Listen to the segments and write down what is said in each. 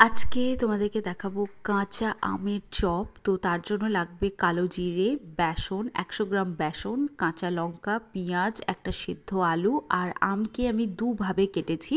আজকে তোমাদেরকে দেখাবো কাঁচা আমের চপ। তো তার জন্য লাগবে কালো জিরে, বেসন 100 গ্রাম, বেসন, কাঁচা লঙ্কা, পেঁয়াজ, একটা সিদ্ধ আলু। আর আমকে আমি দুভাবে কেটেছি।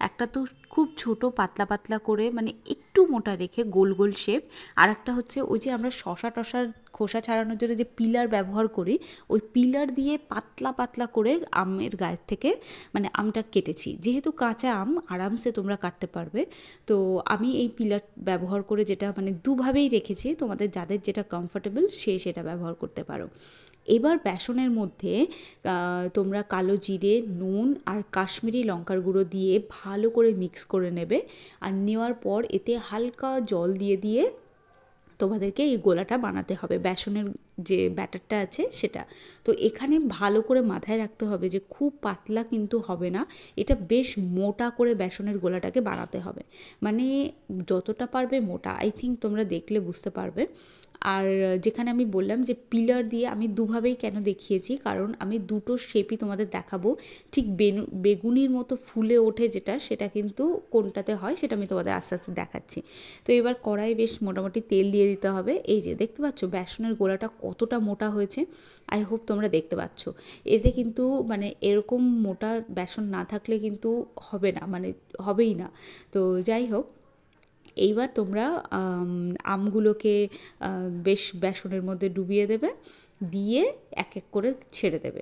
একটা তো খুব ছোট পাতলা পাতলা করে, মানে একটু মোটা রেখে গোল গোল শেপ। আর একটা হচ্ছে ওই যে আমরা শশা টশার খোসা ছাড়ানোর জন্য যে পিলার ব্যবহার করি, ওই পিলার দিয়ে পাতলা পাতলা করে আমের গায়ের থেকে মানে আমটা কেটেছি। যেহেতু কাঁচা আম আরামসে তোমরা কাটতে পারবে, তো আমি এই পিলার ব্যবহার করে যেটা মানে দুভাবেই রেখেছি। তোমাদের যাদের যেটা কমফোর্টেবল সে সেটা ব্যবহার করতে পারো। এবার বেসনের মধ্যে তোমরা কালো জিরে, নুন আর কাশ্মীরি লঙ্কার গুঁড়ো দিয়ে ভালো করে মিক্স করে নেবে। আর নেওয়ার পর এতে হালকা জল দিয়ে দিয়ে তোমাদেরকে এই গোলাটা বানাতে হবে, বেসনের যে ব্যাটারটা আছে সেটা। তো এখানে ভালো করে মাথায় রাখতে হবে যে খুব পাতলা কিন্তু হবে না, এটা বেশ মোটা করে বেসনের গোলাটাকে বানাতে হবে, মানে যতটা পারবে মোটা। আই থিঙ্ক তোমরা দেখলে বুঝতে পারবে। আর যেখানে আমি বললাম যে পিলার দিয়ে আমি দুভাবেই কেন দেখিয়েছি, কারণ আমি দুটো শেপই তোমাদের দেখাবো। ঠিক বেগুনির মতো ফুলে ওঠে যেটা, সেটা কিন্তু কোনটাতে হয় সেটা আমি তোমাদের আস্তে আস্তে দেখাচ্ছি। তো এবার কড়াই বেশ মোটামুটি তেল দিয়ে দিতে হবে। এই যে দেখতে পাচ্ছ বেসনের গোলাটা কতটা মোটা হয়েছে, আই হোপ তোমরা দেখতে পাচ্ছ। এতে কিন্তু মানে এরকম মোটা বেসন না থাকলে কিন্তু হবে না, মানে হবেই না। তো যাই হোক, এইবার তোমরা আমগুলোকে বেশ বেসনের মধ্যে ডুবিয়ে দেবে, দিয়ে এক এক করে ছেড়ে দেবে।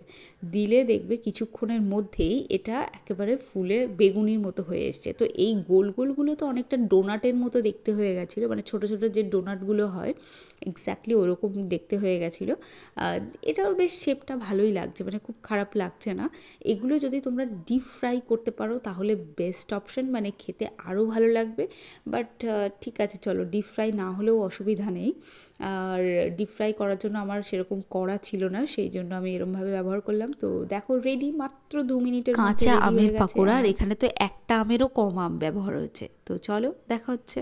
দিলে দেখবে কিছুক্ষণের মধ্যেই এটা একেবারে ফুলে বেগুনির মতো হয়ে এসছে। তো এই গোল গোলগুলো তো অনেকটা ডোনাটের মতো দেখতে হয়ে গেছিলো, মানে ছোটো ছোটো যে ডোনাটগুলো হয় এক্স্যাক্টলি ওরকম দেখতে হয়ে গেছিলো। এটাও বেশ শেপটা ভালোই লাগছে, মানে খুব খারাপ লাগছে না। এগুলো যদি তোমরা ডিপ ফ্রাই করতে পারো তাহলে বেস্ট অপশন, মানে খেতে আরও ভালো লাগবে। বাট ঠিক আছে, চলো ডিপ ফ্রাই না হলেও অসুবিধা নেই। আর ডিপ ফ্রাই করার জন্য আমার সেরকম কড়া ছিল না, সেই জন্য আমি এরমভাবে ব্যবহার করলাম। তো দেখো রেডি, মাত্র 2 মিনিটের মধ্যে কাঁচা রেডি আমের হয়ে গেছে পাকোড়া। আর আমার। এখানে তো একটা আমেরও কম আম ব্যবহার হয়েছে। তো চলো দেখা হচ্ছে।